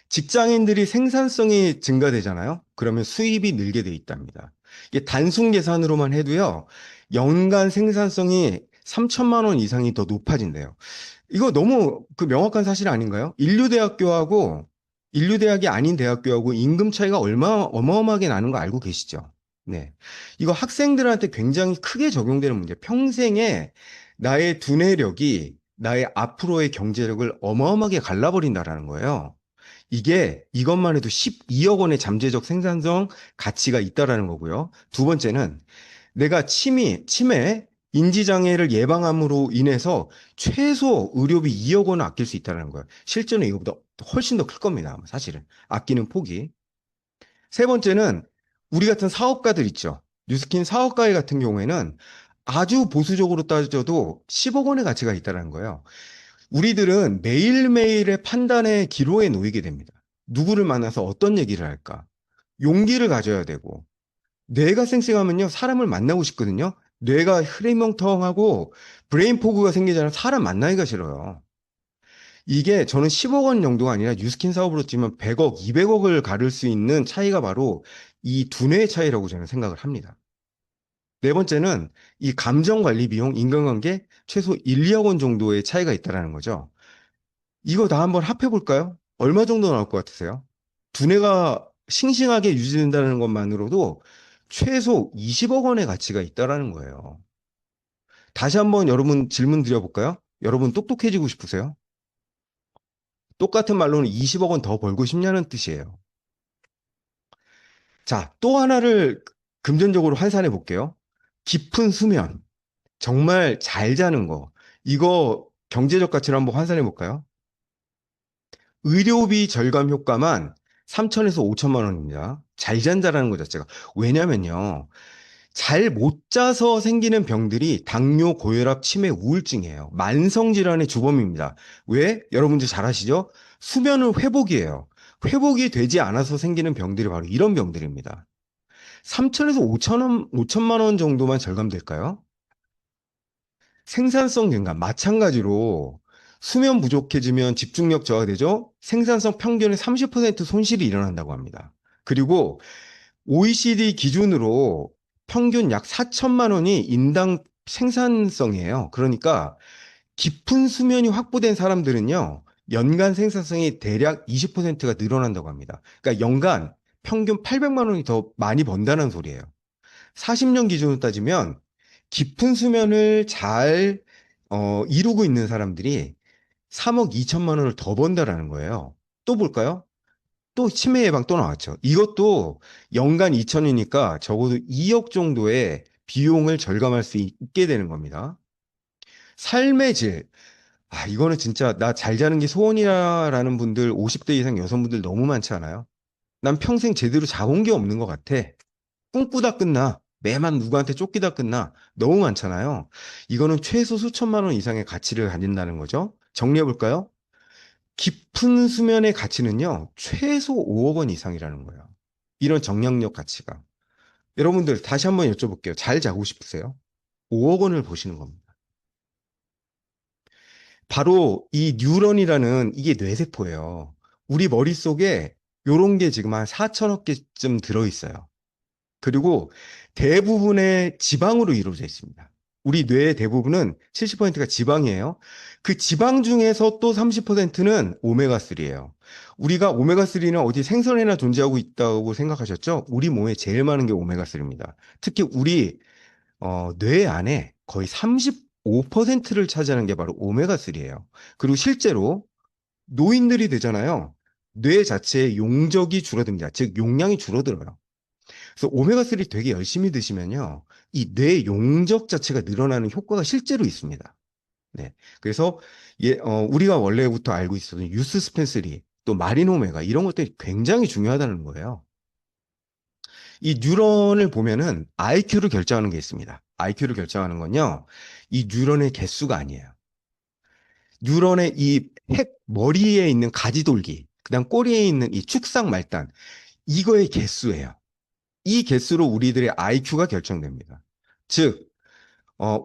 D: 직장인들이 생산성이 증가되잖아요. 그러면 수입이 늘게 돼 있답니다. 이게 단순 계산으로만 해도요. 연간 생산성이 3천만 원 이상이 더 높아진대요. 이거 너무 그 명확한 사실 아닌가요? 인류대학이 아닌 대학교하고 임금 차이가 어마어마하게 나는 거 알고 계시죠? 네. 이거 학생들한테 굉장히 크게 적용되는 문제. 평생에 나의 두뇌력이 나의 앞으로의 경제력을 어마어마하게 갈라버린다라는 거예요. 이것만 해도 12억 원의 잠재적 생산성 가치가 있다라는 거고요. 두 번째는 내가 치매, 인지장애를 예방함으로 인해서 최소 의료비 2억 원을 아낄 수 있다는 거예요. 실제는 이거보다 훨씬 더 클 겁니다. 사실은. 아끼는 폭이. 세 번째는 우리 같은 사업가들 있죠. 뉴스킨 사업가 같은 경우에는 아주 보수적으로 따져도 10억 원의 가치가 있다는 거예요. 우리들은 매일매일의 판단의 기로에 놓이게 됩니다. 누구를 만나서 어떤 얘기를 할까? 용기를 가져야 되고, 뇌가 쌩쌩하면요, 사람을 만나고 싶거든요. 뇌가 흐리멍텅하고 브레인 포그가 생기잖아요. 사람 만나기가 싫어요. 이게 저는 10억 원 정도가 아니라 뉴스킨 사업으로 치면 100억, 200억을 가를 수 있는 차이가 바로 이 두뇌의 차이라고 저는 생각을 합니다. 네 번째는 이 감정 관리 비용, 인간관계 최소 1, 2억 원 정도의 차이가 있다는 거죠. 이거 다 한번 합해 볼까요? 얼마 정도 나올 것 같으세요? 두뇌가 싱싱하게 유지된다는 것만으로도 최소 20억 원의 가치가 있다라는 거예요. 다시 한번 여러분 질문 드려볼까요? 여러분 똑똑해지고 싶으세요? 똑같은 말로는 20억 원 더 벌고 싶냐는 뜻이에요. 자, 또 하나를 금전적으로 환산해 볼게요. 깊은 수면, 정말 잘 자는 거, 이거 경제적 가치로 한번 환산해 볼까요? 의료비 절감 효과만 3천에서 5천만 원입니다. 잘 잔다라는 것 자체가. 왜냐면요. 잘 못 자서 생기는 병들이 당뇨, 고혈압, 치매, 우울증이에요. 만성질환의 주범입니다. 왜? 여러분들 잘 아시죠? 수면은 회복이에요. 회복이 되지 않아서 생기는 병들이 바로 이런 병들입니다. 3천에서 5천만 원 정도만 절감될까요? 생산성 증가, 마찬가지로 수면 부족해지면 집중력 저하되죠? 생산성 평균의 30% 손실이 일어난다고 합니다. 그리고 OECD 기준으로 평균 약 4천만 원이 인당 생산성이에요. 그러니까 깊은 수면이 확보된 사람들은요, 연간 생산성이 대략 20%가 늘어난다고 합니다. 그러니까 연간 평균 800만 원이 더 많이 번다는 소리예요. 40년 기준으로 따지면 깊은 수면을 잘 이루고 있는 사람들이 3억 2천만 원을 더 번다라는 거예요. 또 볼까요? 또 치매 예방 또 나왔죠. 이것도 연간 2천이니까 적어도 2억 정도의 비용을 절감할 수 있게 되는 겁니다. 삶의 질. 이거는 진짜 나 잘 자는 게 소원이라는 분들 50대 이상 여성분들 너무 많지 않아요? 난 평생 제대로 자본 게 없는 것 같아. 꿈꾸다 끝나. 매만 누구한테 쫓기다 끝나. 너무 많잖아요. 이거는 최소 수천만 원 이상의 가치를 가진다는 거죠. 정리해 볼까요? 깊은 수면의 가치는요, 최소 5억 원 이상이라는 거예요. 이런 정량력 가치가. 여러분들 다시 한번 여쭤볼게요. 잘 자고 싶으세요? 5억 원을 보시는 겁니다. 바로 이 뉴런이라는 이게 뇌세포예요. 우리 머릿속에 요런 게 지금 한 4천억 개쯤 들어있어요. 그리고 대부분의 지방으로 이루어져 있습니다. 우리 뇌의 대부분은 70%가 지방이에요. 그 지방 중에서 또 30%는 오메가3예요. 우리가 오메가3는 어디 생선에나 존재하고 있다고 생각하셨죠? 우리 몸에 제일 많은 게 오메가3입니다. 특히 우리 뇌 안에 거의 35%를 차지하는 게 바로 오메가3예요. 그리고 실제로 노인들이 되잖아요. 뇌 자체의 용적이 줄어듭니다. 즉 용량이 줄어들어요. 그래서 오메가3 되게 열심히 드시면요. 이 뇌 용적 자체가 늘어나는 효과가 실제로 있습니다. 네. 그래서 우리가 원래부터 알고 있었던 유스 스펜스리, 또 마린 오메가 이런 것들이 굉장히 중요하다는 거예요. 이 뉴런을 보면은 IQ를 결정하는 게 있습니다. IQ를 결정하는 건요. 이 뉴런의 개수가 아니에요. 뉴런의 이 핵 머리에 있는 가지돌기, 그다음 꼬리에 있는 이 축상 말단, 이거의 개수예요. 이 개수로 우리들의 IQ가 결정됩니다. 즉,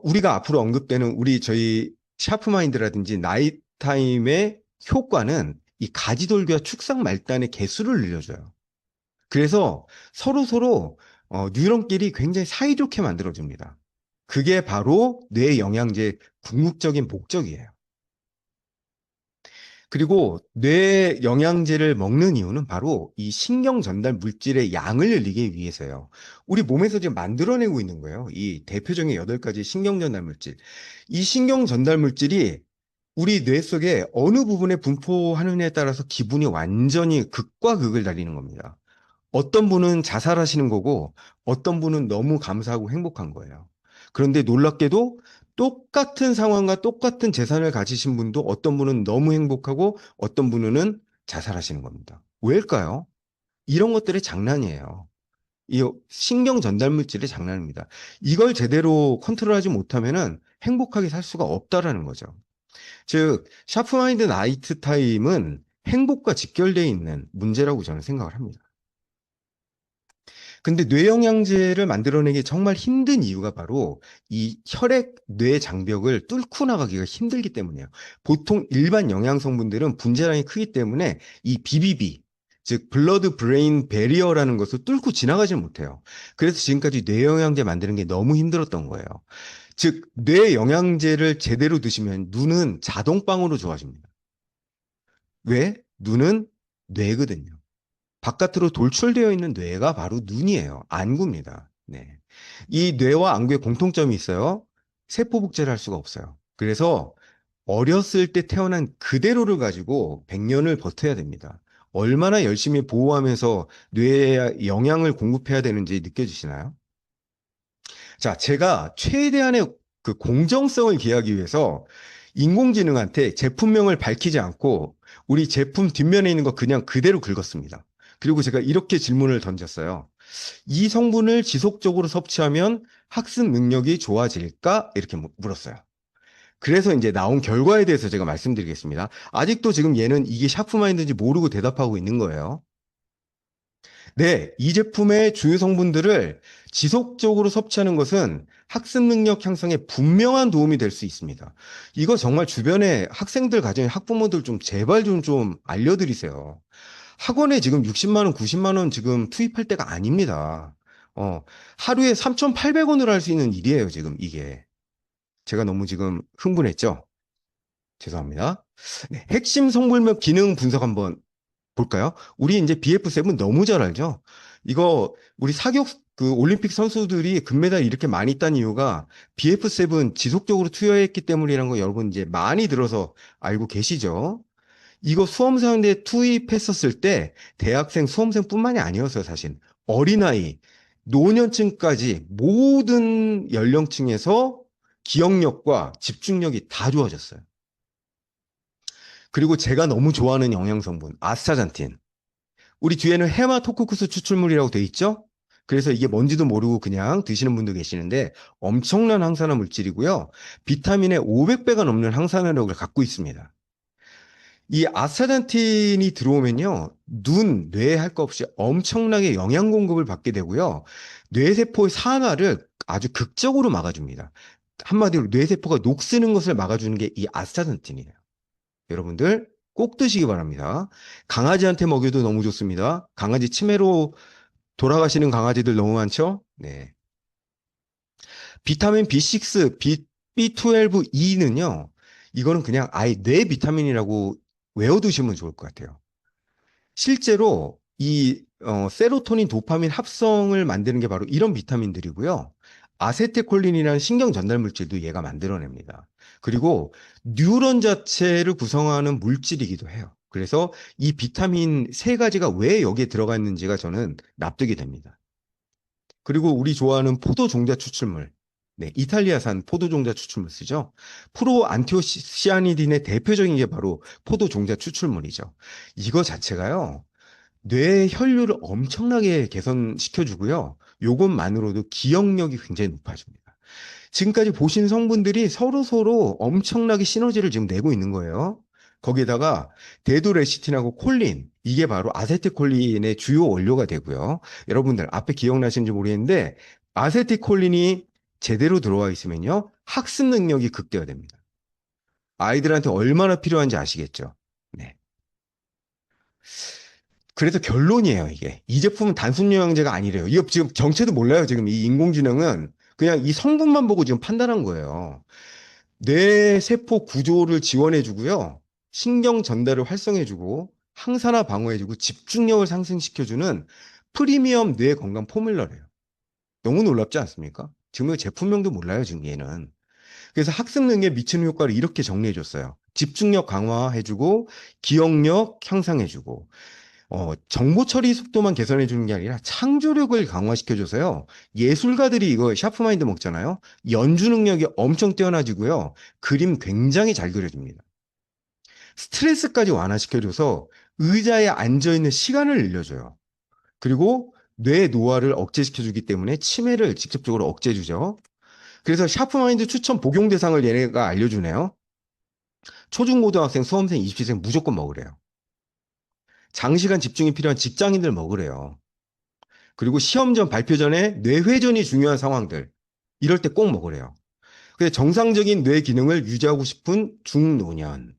D: 우리가 앞으로 언급되는 저희 샤프마인드라든지 나이타임의 효과는 이 가지돌기와 축상 말단의 개수를 늘려줘요. 그래서 서로 뉴런끼리 굉장히 사이좋게 만들어줍니다. 그게 바로 뇌 영양제의 궁극적인 목적이에요. 그리고 뇌 영양제를 먹는 이유는 바로 이 신경 전달 물질의 양을 늘리기 위해서요. 우리 몸에서 지금 만들어내고 있는 거예요. 이 대표적인 8가지 신경 전달 물질. 이 신경 전달 물질이 우리 뇌 속에 어느 부분에 분포하느냐에 따라서 기분이 완전히 극과 극을 달리는 겁니다. 어떤 분은 자살하시는 거고 어떤 분은 너무 감사하고 행복한 거예요. 그런데 놀랍게도 똑같은 상황과 똑같은 재산을 가지신 분도 어떤 분은 너무 행복하고 어떤 분은 자살하시는 겁니다. 왜일까요? 이런 것들이 장난이에요. 이 신경 전달 물질의 장난입니다. 이걸 제대로 컨트롤하지 못하면은 행복하게 살 수가 없다라는 거죠. 즉, 샤프마인드 나이트 타임은 행복과 직결되어 있는 문제라고 저는 생각을 합니다. 근데 뇌영양제를 만들어내기 정말 힘든 이유가 바로 이 혈액 뇌 장벽을 뚫고 나가기가 힘들기 때문이에요. 보통 일반 영양 성분들은 분자량이 크기 때문에 이 BBB, 즉 블러드 브레인 베리어라는 것을 뚫고 지나가지 못해요. 그래서 지금까지 뇌영양제 만드는 게 너무 힘들었던 거예요. 즉 뇌영양제를 제대로 드시면 눈은 자동빵으로 좋아집니다. 왜? 눈은 뇌거든요. 바깥으로 돌출되어 있는 뇌가 바로 눈이에요. 안구입니다. 네. 이 뇌와 안구에 공통점이 있어요. 세포 복제를 할 수가 없어요. 그래서 어렸을 때 태어난 그대로를 가지고 100년을 버텨야 됩니다. 얼마나 열심히 보호하면서 뇌에 영양을 공급해야 되는지 느껴지시나요? 자, 제가 최대한의 그 공정성을 기하기 위해서 인공지능한테 제품명을 밝히지 않고 우리 제품 뒷면에 있는 거 그냥 그대로 긁었습니다. 그리고 제가 이렇게 질문을 던졌어요. 이 성분을 지속적으로 섭취하면 학습 능력이 좋아질까? 이렇게 물었어요. 그래서 이제 나온 결과에 대해서 제가 말씀드리겠습니다. 아직도 지금 얘는 이게 샤프마인드인지 모르고 대답하고 있는 거예요. 네, 이 제품의 주요 성분들을 지속적으로 섭취하는 것은 학습 능력 향상에 분명한 도움이 될 수 있습니다. 이거 정말 주변에 학생들 가정에 학부모들 좀 제발 좀 알려드리세요. 학원에 지금 60만 원, 90만 원 지금 투입할 때가 아닙니다. 하루에 3,800원으로 할 수 있는 일이에요, 지금 이게. 제가 너무 지금 흥분했죠? 죄송합니다. 네, 핵심 성분명 기능 분석 한번 볼까요? 우리 이제 BF7 너무 잘 알죠? 이거 우리 사격 그 올림픽 선수들이 금메달 이렇게 많이 딴 이유가 BF7 지속적으로 투여했기 때문이라는 거 여러분 이제 많이 들어서 알고 계시죠? 이거 수험생대 투입했었을 때 대학생, 수험생뿐만이 아니었어요, 사실. 어린아이, 노년층까지 모든 연령층에서 기억력과 집중력이 다 좋아졌어요. 그리고 제가 너무 좋아하는 영양성분, 아스타잔틴. 우리 뒤에는 헤마토코쿠스 추출물이라고 돼 있죠? 그래서 이게 뭔지도 모르고 그냥 드시는 분도 계시는데 엄청난 항산화 물질이고요. 비타민의 500배가 넘는 항산화력을 갖고 있습니다. 이 아스타잔틴이 들어오면요, 눈, 뇌 할 거 없이 엄청나게 영양 공급을 받게 되고요. 뇌세포의 산화를 아주 극적으로 막아줍니다. 한마디로 뇌세포가 녹쓰는 것을 막아주는 게 이 아스타잔틴이에요. 여러분들 꼭 드시기 바랍니다. 강아지한테 먹여도 너무 좋습니다. 강아지 치매로 돌아가시는 강아지들 너무 많죠? 네. 비타민 B6, B12, E는요, 이거는 그냥 아예 뇌 비타민이라고 외워두시면 좋을 것 같아요. 실제로 이 세로토닌, 도파민 합성을 만드는 게 바로 이런 비타민들이고요. 아세틸콜린이라는 신경 전달 물질도 얘가 만들어냅니다. 그리고 뉴런 자체를 구성하는 물질이기도 해요. 그래서 이 비타민 세 가지가 왜 여기에 들어가 있는지가 저는 납득이 됩니다. 그리고 우리 좋아하는 포도 종자 추출물. 네, 이탈리아산 포도 종자 추출물 쓰죠. 프로 안티오시아니딘의 대표적인 게 바로 포도 종자 추출물이죠. 이거 자체가요, 뇌 혈류를 엄청나게 개선시켜주고요. 요것만으로도 기억력이 굉장히 높아집니다. 지금까지 보신 성분들이 서로서로 엄청나게 시너지를 지금 내고 있는 거예요. 거기에다가 데도레시틴하고 콜린, 이게 바로 아세틸콜린의 주요 원료가 되고요. 여러분들 앞에 기억나시는지 모르겠는데 아세틸콜린이 제대로 들어와 있으면요, 학습 능력이 극대화됩니다. 아이들한테 얼마나 필요한지 아시겠죠? 네. 그래서 결론이에요, 이게. 이 제품은 단순 영양제가 아니래요. 이거 지금 정체도 몰라요, 지금 이 인공지능은. 그냥 이 성분만 보고 지금 판단한 거예요. 뇌세포 구조를 지원해주고요. 신경 전달을 활성해주고, 항산화 방어해주고, 집중력을 상승시켜주는 프리미엄 뇌 건강 포뮬러래요. 너무 놀랍지 않습니까? 지금 제품명도 몰라요, 지금 얘는. 그래서 학습 능력에 미치는 효과를 이렇게 정리해줬어요. 집중력 강화해주고, 기억력 향상해주고, 정보 처리 속도만 개선해 주는 게 아니라 창조력을 강화시켜줘서요. 예술가들이 이거 샤프마인드 먹잖아요. 연주 능력이 엄청 뛰어나지고요. 그림 굉장히 잘 그려줍니다. 스트레스까지 완화시켜줘서 의자에 앉아있는 시간을 늘려줘요. 그리고 뇌 노화를 억제시켜주기 때문에 치매를 직접적으로 억제해주죠. 그래서 샤프마인드 추천 복용 대상을 얘네가 알려주네요. 초중고등학생, 수험생, 입시생 무조건 먹으래요. 장시간 집중이 필요한 직장인들 먹으래요. 그리고 시험 전, 발표 전에 뇌회전이 중요한 상황들, 이럴 때 꼭 먹으래요. 근데 정상적인 뇌 기능을 유지하고 싶은 중노년.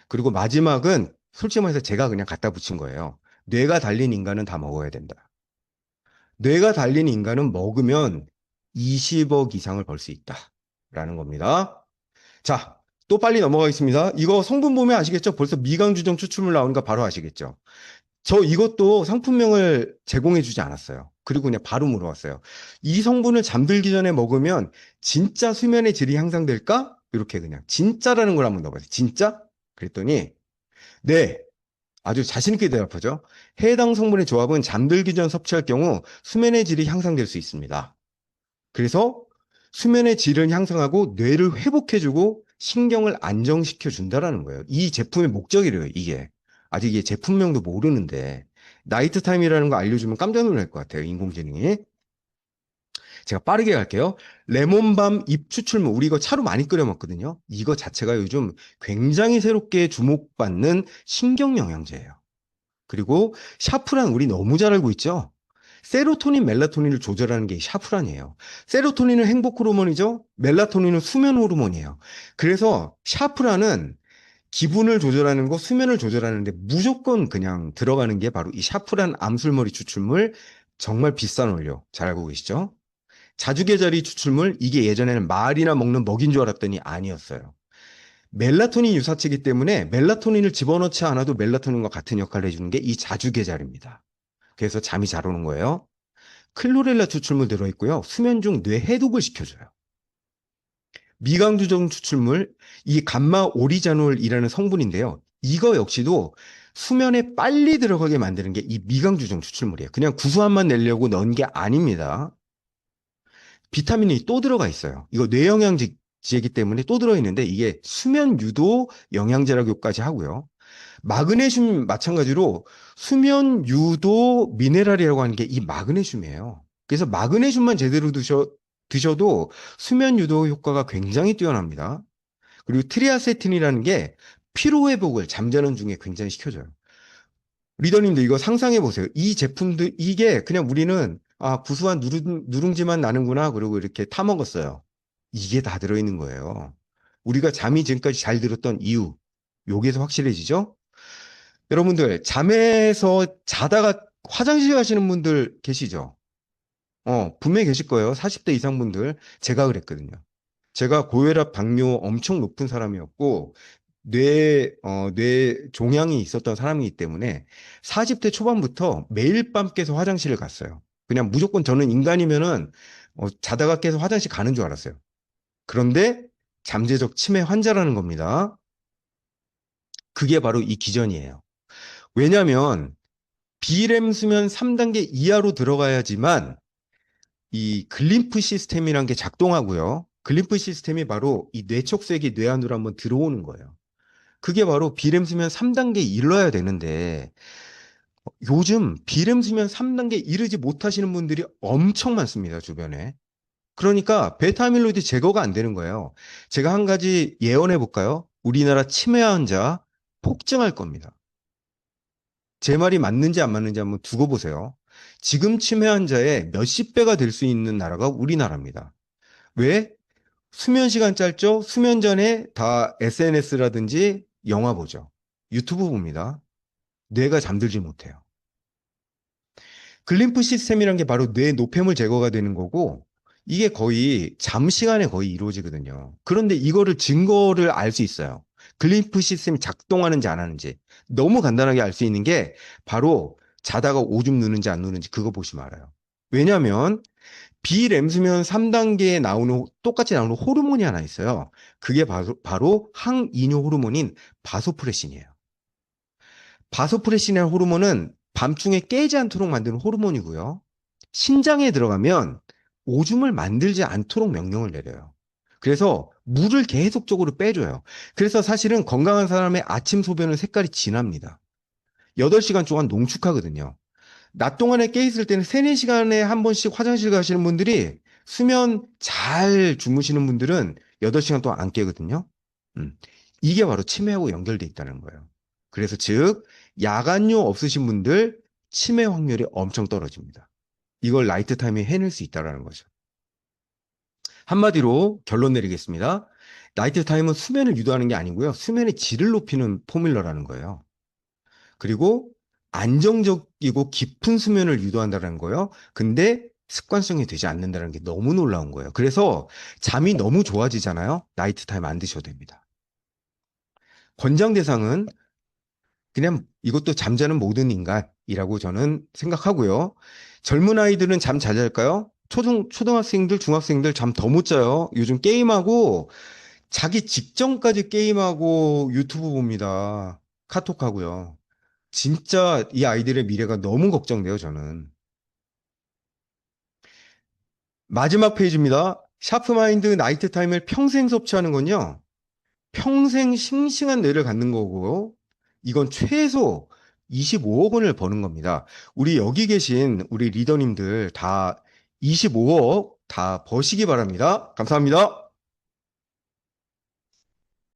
D: 그리고 마지막은 솔직히 말해서 제가 그냥 갖다 붙인 거예요. 뇌가 달린 인간은 다 먹어야 된다. 뇌가 달린 인간은 먹으면 20억 이상을 벌 수 있다. 라는 겁니다. 자, 또 빨리 넘어가겠습니다. 이거 성분 보면 아시겠죠? 벌써 미강주정 추출물 나오니까 바로 아시겠죠? 저 이것도 상품명을 제공해 주지 않았어요. 그리고 그냥 바로 물어봤어요. 이 성분을 잠들기 전에 먹으면 진짜 수면의 질이 향상될까? 이렇게 그냥 진짜라는 걸 한번 넣어봤어요. 진짜? 그랬더니 네, 아주 자신 있게 대답하죠. 해당 성분의 조합은 잠들기 전 섭취할 경우 수면의 질이 향상될 수 있습니다. 그래서 수면의 질을 향상하고 뇌를 회복해주고 신경을 안정시켜 준다라는 거예요. 이 제품의 목적이래요, 이게. 아직 이게 제품명도 모르는데 나이트 타임이라는 거 알려주면 깜짝 놀랄 것 같아요, 인공지능이. 제가 빠르게 갈게요. 레몬밤 잎 추출물, 우리 이거 차로 많이 끓여 먹거든요. 이거 자체가 요즘 굉장히 새롭게 주목받는 신경 영양제예요. 그리고 샤프란 우리 너무 잘 알고 있죠? 세로토닌, 멜라토닌을 조절하는 게 샤프란이에요. 세로토닌은 행복 호르몬이죠? 멜라토닌은 수면 호르몬이에요. 그래서 샤프란은 기분을 조절하는 거, 수면을 조절하는데 무조건 그냥 들어가는 게 바로 이 샤프란 암술머리 추출물 정말 비싼 원료. 잘 알고 계시죠? 자주계자리 추출물, 이게 예전에는 말이나 먹는 먹인 줄 알았더니 아니었어요. 멜라토닌 유사체이기 때문에 멜라토닌을 집어넣지 않아도 멜라토닌과 같은 역할을 해주는 게 이 자주계자리입니다. 그래서 잠이 잘 오는 거예요. 클로렐라 추출물 들어있고요. 수면 중 뇌 해독을 시켜줘요. 미강주정 추출물, 이 감마 오리자놀이라는 성분인데요. 이거 역시도 수면에 빨리 들어가게 만드는 게 이 미강주정 추출물이에요. 그냥 구수함만 내려고 넣은 게 아닙니다. 비타민이 또 들어가 있어요. 이거 뇌영양제이기 때문에 또 들어있는데 이게 수면 유도 영양제라고까지 하고요. 마그네슘 마찬가지로 수면 유도 미네랄이라고 하는 게 이 마그네슘이에요. 그래서 마그네슘만 제대로 드셔도 수면 유도 효과가 굉장히 뛰어납니다. 그리고 트리아세틴이라는 게 피로 회복을 잠자는 중에 굉장히 시켜줘요. 리더님들 이거 상상해 보세요. 이 제품들 이게 그냥 우리는 구수한 누룽지만 나는구나 그러고 이렇게 타 먹었어요. 이게 다 들어있는 거예요. 우리가 잠이 지금까지 잘 들었던 이유 여기에서 확실해지죠? 여러분들 잠에서 자다가 화장실 가시는 분들 계시죠? 분명히 계실 거예요. 40대 이상 분들. 제가 그랬거든요. 제가 고혈압, 당뇨 엄청 높은 사람이었고, 뇌 종양이 있었던 사람이기 때문에 40대 초반부터 매일 밤 깨서 화장실을 갔어요. 그냥 무조건 저는 인간이면은 자다가 깨서 화장실 가는 줄 알았어요. 그런데 잠재적 치매 환자라는 겁니다. 그게 바로 이 기전이에요. 왜냐하면 비렘 수면 3단계 이하로 들어가야지만 이 글림프 시스템이란 게 작동하고요. 글림프 시스템이 바로 이 뇌촉색이 뇌 안으로 한번 들어오는 거예요. 그게 바로 비렘 수면 3단계에 이르러야 되는데 요즘 비렘 수면 3단계에 이르지 못하시는 분들이 엄청 많습니다, 주변에. 그러니까 베타아밀로이드 제거가 안 되는 거예요. 제가 한 가지 예언해 볼까요? 우리나라 치매 환자 폭증할 겁니다. 제 말이 맞는지 안 맞는지 한번 두고 보세요. 지금 치매 환자의 몇십 배가 될 수 있는 나라가 우리나라입니다. 왜? 수면 시간 짧죠? 수면 전에 다 SNS라든지 영화 보죠. 유튜브 봅니다. 뇌가 잠들지 못해요. 글림프 시스템이란 게 바로 뇌 노폐물 제거가 되는 거고 이게 거의 잠 시간에 거의 이루어지거든요. 그런데 이거를 증거를 알 수 있어요. 글림프 시스템이 작동하는지 안 하는지 너무 간단하게 알 수 있는 게 바로 자다가 오줌 누는지 안 누는지 그거 보시면 알아요. 왜냐하면 비렘 수면 3단계에 똑같이 나오는 호르몬이 하나 있어요. 그게 바로 항이뇨 호르몬인 바소프레신이에요. 바소프레신이라는 호르몬은 밤중에 깨지 않도록 만드는 호르몬이고요. 신장에 들어가면 오줌을 만들지 않도록 명령을 내려요. 그래서 물을 계속적으로 빼줘요. 그래서 사실은 건강한 사람의 아침 소변은 색깔이 진합니다. 8시간 동안 농축하거든요. 낮 동안에 깨 있을 때는 3, 4시간에 한 번씩 화장실 가시는 분들이 수면 잘 주무시는 분들은 8시간 동안 안 깨거든요. 이게 바로 치매하고 연결돼 있다는 거예요. 그래서 즉 야간요 없으신 분들 치매 확률이 엄청 떨어집니다. 이걸 나이트 타임에 해낼 수 있다는 거죠. 한마디로 결론 내리겠습니다. 나이트 타임은 수면을 유도하는 게 아니고요. 수면의 질을 높이는 포뮬러라는 거예요. 그리고 안정적이고 깊은 수면을 유도한다는 거예요. 근데 습관성이 되지 않는다는 게 너무 놀라운 거예요. 그래서 잠이 너무 좋아지잖아요. 나이트 타임 안 드셔도 됩니다. 권장 대상은 그냥 이것도 잠자는 모든 인간이라고 저는 생각하고요. 젊은 아이들은 잠 잘 잘까요? 초등학생들, 중학생들 잠 더 못 자요. 요즘 게임하고 자기 직전까지 게임하고 유튜브 봅니다. 카톡하고요. 진짜 이 아이들의 미래가 너무 걱정돼요, 저는. 마지막 페이지입니다. 샤프마인드 나이트 타임을 평생 섭취하는 건요. 평생 싱싱한 뇌를 갖는 거고 이건 최소 25억 원을 버는 겁니다. 우리 여기 계신 우리 리더님들 다 25억 다 버시기 바랍니다. 감사합니다.